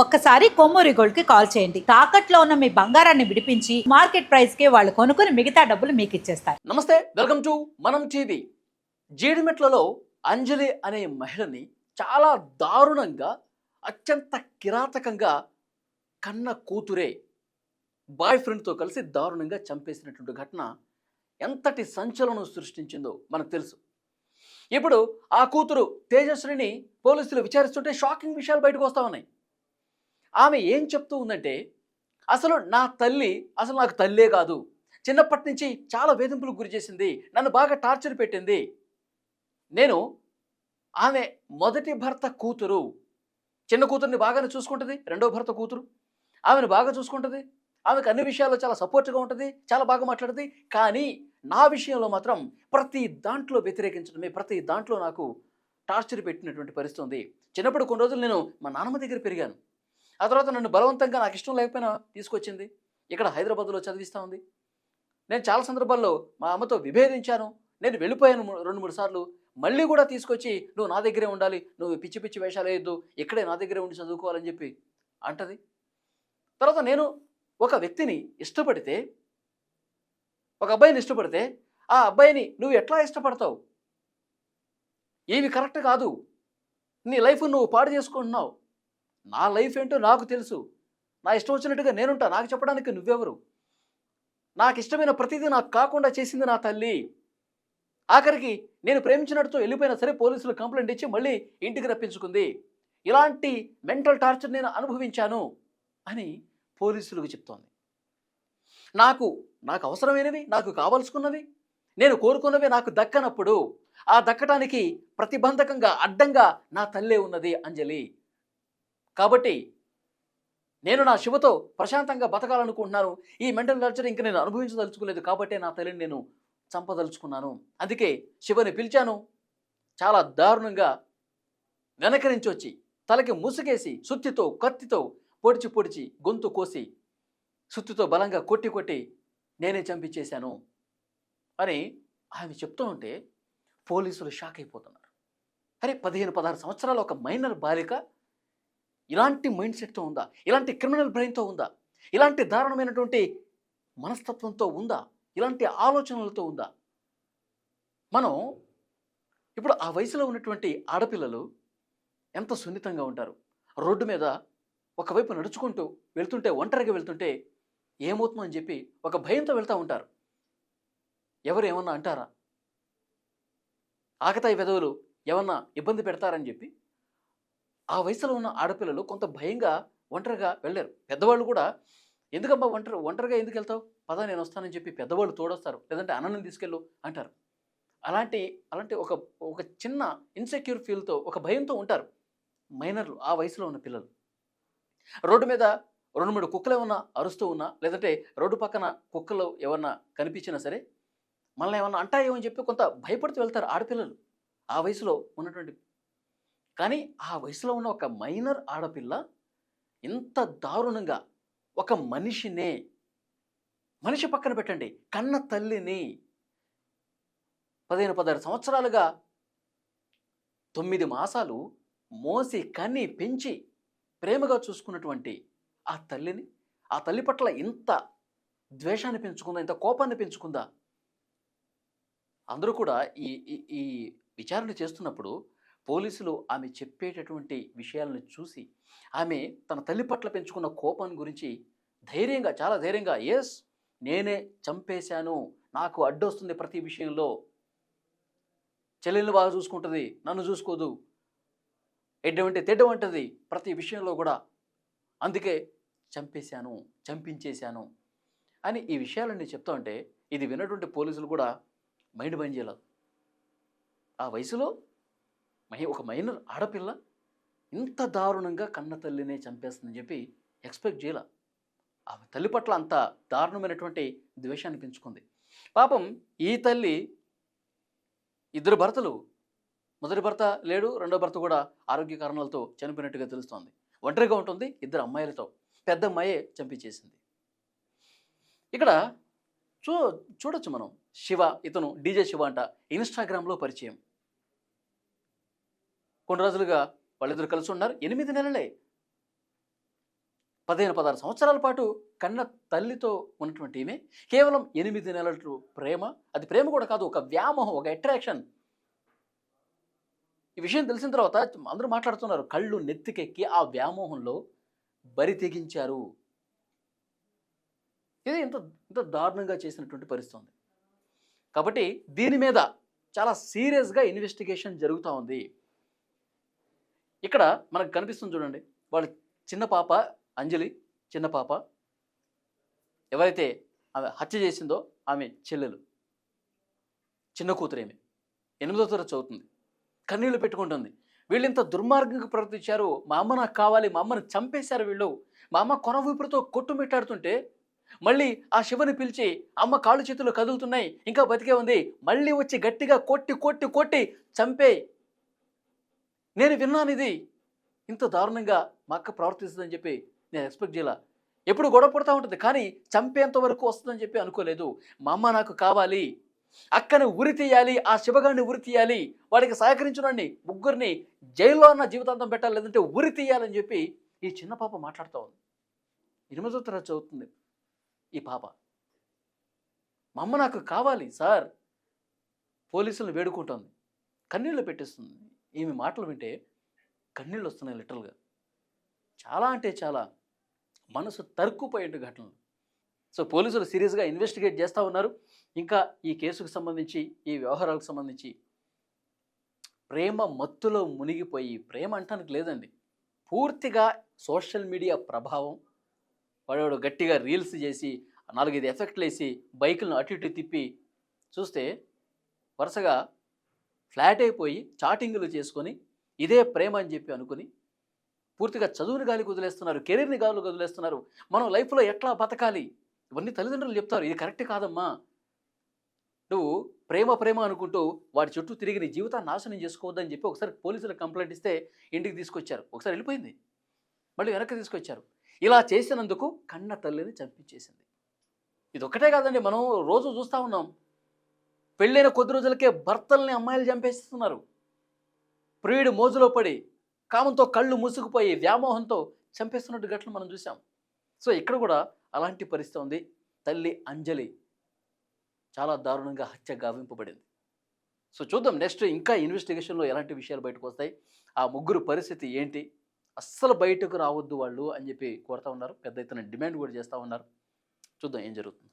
ఒక్కసారి కొమ్మూరి గోల్డ్ కి కాల్ చేయండి. తాకట్లో ఉన్న మీ బంగారాన్ని విడిపించి మార్కెట్ ప్రైస్ కి వాళ్ళు కొనుక్కుని మిగతా డబ్బులు మీకు ఇచ్చేస్తారు. నమస్తే, వెల్కమ్ టు మనం టీవీ. జీడిమెట్లలో అంజలి అనే మహిళని చాలా దారుణంగా, అత్యంత కిరాతకంగా కన్న కూతురే బాయ్ ఫ్రెండ్తో కలిసి దారుణంగా చంపేసినటువంటి ఘటన ఎంతటి సంచలనం సృష్టించిందో మనకు తెలుసు. ఇప్పుడు ఆ కూతురు తేజస్విని పోలీసులు విచారిస్తుంటే షాకింగ్ విషయాలు బయటకు వస్తూ ఉన్నాయి. ఆమె ఏం చెప్తూ ఉందంటే, అసలు నా తల్లి అసలు నాకు తల్లే కాదు, చిన్నప్పటి నుంచి చాలా వేధింపులకు గురి చేసింది, నన్ను బాగా టార్చర్ పెట్టింది. నేను ఆమె మొదటి భర్త కూతురు. చిన్న కూతుర్ని బాగానే చూసుకుంటుంది, రెండో భర్త కూతురు ఆమెను బాగా చూసుకుంటుంది, ఆమెకు అన్ని విషయాల్లో చాలా సపోర్ట్గా ఉంటుంది, చాలా బాగా మాట్లాడుతుంది. కానీ నా విషయంలో మాత్రం ప్రతి దాంట్లో వ్యతిరేకించడమే, ప్రతి దాంట్లో నాకు టార్చర్ పెట్టినటువంటి పరిస్థితి ఉంది. చిన్నప్పుడు కొన్ని రోజులు నేను మా నాన్నమ్మ దగ్గర పెరిగాను. ఆ తర్వాత నన్ను బలవంతంగా నాకు ఇష్టం లేకపోయినా తీసుకొచ్చింది, ఇక్కడ హైదరాబాద్లో చదివిస్తూ ఉంది. నేను చాలా సందర్భాల్లో మా అమ్మతో విభేదించాను, నేను వెళ్ళిపోయాను 2-3 సార్లు. మళ్ళీ కూడా తీసుకొచ్చి నువ్వు నా దగ్గరే ఉండాలి, నువ్వు పిచ్చి పిచ్చి వేషాలు వేయొద్దు, ఇక్కడే నా దగ్గరే ఉండి చదువుకోవాలని చెప్పి అంటది. తర్వాత నేను ఒక వ్యక్తిని ఇష్టపడితే, ఒక అబ్బాయిని ఇష్టపడితే, ఆ అబ్బాయిని నువ్వు ఎట్లా ఇష్టపడతావు, ఏవి కరెక్ట్ కాదు, నీ లైఫ్ నువ్వు పాడు చేసుకుంటున్నావు, నా లైఫ్ ఏంటో నాకు తెలుసు, నా ఇష్టం వచ్చినట్టుగా నేనుంటా, నాకు చెప్పడానికి నువ్వెవరు, నాకు ఇష్టమైన ప్రతిదీ నాకు కాకుండా చేసింది నా తల్లి, ఆఖరికి నేను ప్రేమించినట్టుతో వెళ్ళిపోయినా సరే పోలీసులు కంప్లైంట్ ఇచ్చి మళ్ళీ ఇంటికి రప్పించుకుంది, ఇలాంటి మెంటల్ టార్చర్ నేను అనుభవించాను అని పోలీసులకు చెప్తోంది. నాకు అవసరమైనవి, నాకు కావాల్సుకున్నవి, నేను కోరుకున్నవి నాకు దక్కనప్పుడు ఆ దక్కడానికి ప్రతిబంధకంగా, అడ్డంగా నా తల్లే ఉన్నది అంజలి. కాబట్టి నేను నా శివతో ప్రశాంతంగా బతకాలనుకుంటున్నాను, ఈ మెంటల్ టార్చర్ ఇంక నేను అనుభవించదలుచుకోలేదు, కాబట్టి నా తల్లిని నేను చంపదలుచుకున్నాను. అందుకే శివని పిలిచాను. చాలా దారుణంగా వెనక నుంచి వచ్చి తలకి ముసుగేసి సుత్తితో, కత్తితో పొడిచి పొడిచి గొంతు కోసి సుత్తితో బలంగా కొట్టి కొట్టి నేనే చంపించేశాను అని ఆమె చెప్తూ ఉంటే పోలీసులు షాక్ అయిపోతున్నారు. అరే, 15-16 సంవత్సరాల ఒక మైనర్ బాలిక ఇలాంటి మైండ్ సెట్తో ఉందా, ఇలాంటి క్రిమినల్ బ్రెయిన్తో ఉందా, ఇలాంటి దారుణమైనటువంటి మనస్తత్వంతో ఉందా, ఇలాంటి ఆలోచనలతో ఉందా? మనం ఇప్పుడు ఆ వయసులో ఉన్నటువంటి ఆడపిల్లలు ఎంత సున్నితంగా ఉంటారు. రోడ్డు మీద ఒకవైపు నడుచుకుంటూ వెళ్తుంటే, ఒంటరిగా వెళ్తుంటే ఏమవుతుందో అని చెప్పి ఒక భయంతో వెళ్తూ ఉంటారు. ఎవరు ఏమన్నా అంటారా, ఆకతాయి వెధవులు ఏమన్నా ఇబ్బంది పెడతారని చెప్పి ఆ వయసులో ఉన్న ఆడపిల్లలు కొంత భయంగా ఒంటరిగా వెళ్ళారు. పెద్దవాళ్ళు కూడా ఎందుకమ్మా ఒంటరిగా ఎందుకు వెళ్తావు, పద నేను వస్తానని చెప్పి పెద్దవాళ్ళు తోడొస్తారు, లేదంటే అన్నని తీసుకెళ్ళు అంటారు. అలాంటి ఒక ఒక చిన్న ఇన్సెక్యూర్ ఫీల్తో, ఒక భయంతో ఉంటారు మైనర్లు, ఆ వయసులో ఉన్న పిల్లలు. రోడ్డు మీద 2-3 కుక్కలు ఏమన్నా అరుస్తూ ఉన్నా, లేదంటే రోడ్డు పక్కన కుక్కలు ఏమన్నా కనిపించినా సరే మనల్ని ఏమన్నా అంటాయో అని చెప్పి కొంత భయపడుతూ వెళ్తారు ఆడపిల్లలు ఆ వయసులో ఉన్నటువంటి. కానీ ఆ వయసులో ఉన్న ఒక మైనర్ ఆడపిల్ల ఇంత దారుణంగా ఒక మనిషి పక్కన పెట్టండి, కన్న తల్లిని 15-16 సంవత్సరాలుగా 9 మాసాలు మోసి కన్ని పెంచి ప్రేమగా చూసుకున్నటువంటి ఆ తల్లిని, ఆ తల్లి పట్ల ఇంత ద్వేషాన్ని పెంచుకుందా, ఇంత కోపాన్ని పెంచుకుందా? అందరూ కూడా ఈ ఈ విచారణ చేస్తున్నప్పుడు పోలీసులు ఆమె చెప్పేటటువంటి విషయాలను చూసి ఆమె తన తల్లి పట్ల పెంచుకున్న కోపాన్ని గురించి చాలా ధైర్యంగా, ఎస్ నేనే చంపేశాను, నాకు అడ్డొస్తుంది ప్రతి విషయంలో, చెల్లెల్ని బాగా చూసుకుంటుంది, నన్ను చూసుకోదు, ఎడ్డమంటే తెడ్డమంటుంది ప్రతి విషయంలో కూడా, అందుకే చంపించేశాను అని ఈ విషయాలన్నీ చెప్తా ఉంటే ఇది విన్నటువంటి పోలీసులు కూడా మైండ్ బంద్ చేయలేదు. ఆ వయసులో ఒక మైనర్ ఆడపిల్ల ఇంత దారుణంగా కన్న తల్లినే చంపేస్తుందని చెప్పి ఎక్స్పెక్ట్ చేయాల. ఆమె తల్లి పట్ల అంత దారుణమైనటువంటి ద్వేషాన్ని పెంచుకుంది. పాపం ఈ తల్లి 2 భర్తలు, మొదటి భర్త లేడు, రెండో భర్త కూడా ఆరోగ్య కారణాలతో చనిపోయినట్టుగా తెలుస్తోంది. ఒంటరిగా ఉంటుంది 2 అమ్మాయిలతో, పెద్ద అమ్మాయే చంపించేసింది. ఇక్కడ చూడొచ్చు మనం, శివ, ఇతను డీజే శివ అంట, ఇన్స్టాగ్రామ్లో పరిచయం. కొన్ని రోజులుగా వాళ్ళిద్దరు కలిసి ఉన్నారు, 8 నెలలే. 15-16 సంవత్సరాల పాటు కన్న తల్లితో ఉన్నటువంటి ఈమె కేవలం 8 నెలల ప్రేమ, అది ప్రేమ కూడా కాదు, ఒక వ్యామోహం, ఒక అట్రాక్షన్. ఈ విషయం తెలిసిన తర్వాత అందరూ మాట్లాడుతున్నారు, కళ్ళు నెత్తికెక్కి ఆ వ్యామోహంలో బరి తెగించారు. ఇది ఇంత ఇంత దారుణంగా చేసినటువంటి పరిస్థితి ఉంది. కాబట్టి దీని మీద చాలా సీరియస్గా ఇన్వెస్టిగేషన్ జరుగుతూ ఉంది. ఇక్కడ మనకు కనిపిస్తుంది చూడండి, వాళ్ళ చిన్న పాప అంజలి, చిన్న పాప ఎవరైతే ఆమె హత్య చేసిందో ఆమె చెల్లెలు, చిన్న కూతురేమి 8వ తరగతి చదువుతుంది. కన్నీళ్లు పెట్టుకుంటుంది. వీళ్ళు ఇంత దుర్మార్గంగా ప్రవర్తించారు, మా అమ్మ నాకు కావాలి, మా అమ్మని చంపేశారు వీళ్ళు, మా అమ్మ కొన ఊపిరితో కొట్టుమిట్టాడుతుంటే మళ్ళీ ఆ శివని పిలిచి అమ్మ కాళ్ళు చేతులు కదులుతున్నాయి, ఇంకా బతికే ఉంది, మళ్ళీ వచ్చి గట్టిగా కొట్టి కొట్టి కొట్టి చంపే. నేను విన్నాను ఇది ఇంత దారుణంగా మా అక్క ప్రవర్తిస్తుందని చెప్పి నేను ఎక్స్పెక్ట్ చేయాల. ఎప్పుడు గొడవ పడుతూ ఉంటుంది, కానీ చంపేంత వరకు వస్తుందని చెప్పి అనుకోలేదు. మా అమ్మ నాకు కావాలి, అక్కని ఉరి తీయాలి, ఆ శివగాడిని ఉరి తీయాలి, వాడికి సహకరించడాన్ని ముగ్గురిని జైల్లో అన్న జీవితాంతం పెట్టాలి, లేదంటే ఉరి తీయాలని చెప్పి ఈ చిన్న పాప మాట్లాడుతూ ఉంది. 8వ తరగతి చదువుతుంది ఈ పాప. మా అమ్మ నాకు కావాలి సార్, పోలీసులను వేడుకుంటుంది, కన్నీళ్ళు పెట్టేస్తుంది. ఈమె మాటలు వింటే కన్నీళ్ళు వస్తున్నాయి లిటరల్గా. చాలా అంటే చాలా మనసు తరుక్కుపోయే ఘటనలు. సో పోలీసులు సీరియస్గా ఇన్వెస్టిగేట్ చేస్తూ ఉన్నారు. ఇంకా ఈ కేసుకు సంబంధించి, ఈ వ్యవహారాలకు సంబంధించి ప్రేమ మత్తులో మునిగిపోయి, ప్రేమ అంటానికి లేదండి, పూర్తిగా సోషల్ మీడియా ప్రభావం, వాడు గట్టిగా రీల్స్ చేసి 4-5 ఎఫెక్ట్లు వేసి బైకులను అటు ఇటు తిప్పి చూస్తే వరుసగా ఫ్లాట్ అయిపోయి చాటింగులు చేసుకొని ఇదే ప్రేమ అని చెప్పి అనుకుని పూర్తిగా చదువుని గాలికి వదిలేస్తున్నారు, కెరీర్ని గాలికి వదిలేస్తున్నారు. మనం లైఫ్లో ఎట్లా బతకాలి ఇవన్నీ తల్లిదండ్రులు చెప్తారు. ఇది కరెక్ట్ కాదమ్మా, నువ్వు ప్రేమ ప్రేమ అనుకుంటూ వాడి చుట్టూ తిరిగి నీ జీవితాన్ని నాశనం చేసుకోవద్దని చెప్పి ఒకసారి పోలీసులకు కంప్లైంట్ ఇస్తే ఇంటికి తీసుకొచ్చారు. ఒకసారి వెళ్ళిపోయింది, మళ్ళీ వెనక్కి తీసుకొచ్చారు. ఇలా చేసినందుకు కన్న తల్లిని చంపించేసింది. ఇది ఒక్కటే కాదండి, మనం రోజు చూస్తూ ఉన్నాం, పెళ్ళైన కొద్ది రోజులకే భర్తల్ని అమ్మాయిలు చంపేస్తున్నారు. ప్రియుడి మోజులో పడి కామంతో కళ్ళు మూసుకుపోయి వ్యామోహంతో చంపేస్తున్నట్టు ఘటనలు మనం చూసాం. సో ఇక్కడ కూడా అలాంటి పరిస్థితి ఉంది. తల్లి అంజలి చాలా దారుణంగా హత్య గావింపబడింది. సో చూద్దాం నెక్స్ట్ ఇంకా ఇన్వెస్టిగేషన్లో ఎలాంటి విషయాలు బయటకు వస్తాయి, ఆ ముగ్గురు పరిస్థితి ఏంటి, అస్సలు బయటకు రావద్దు వాళ్ళు అని చెప్పి కోరుతూ ఉన్నారు. పెద్ద ఎత్తున డిమాండ్ కూడా చేస్తూ ఉన్నారు. చూద్దాం ఏం జరుగుతుంది.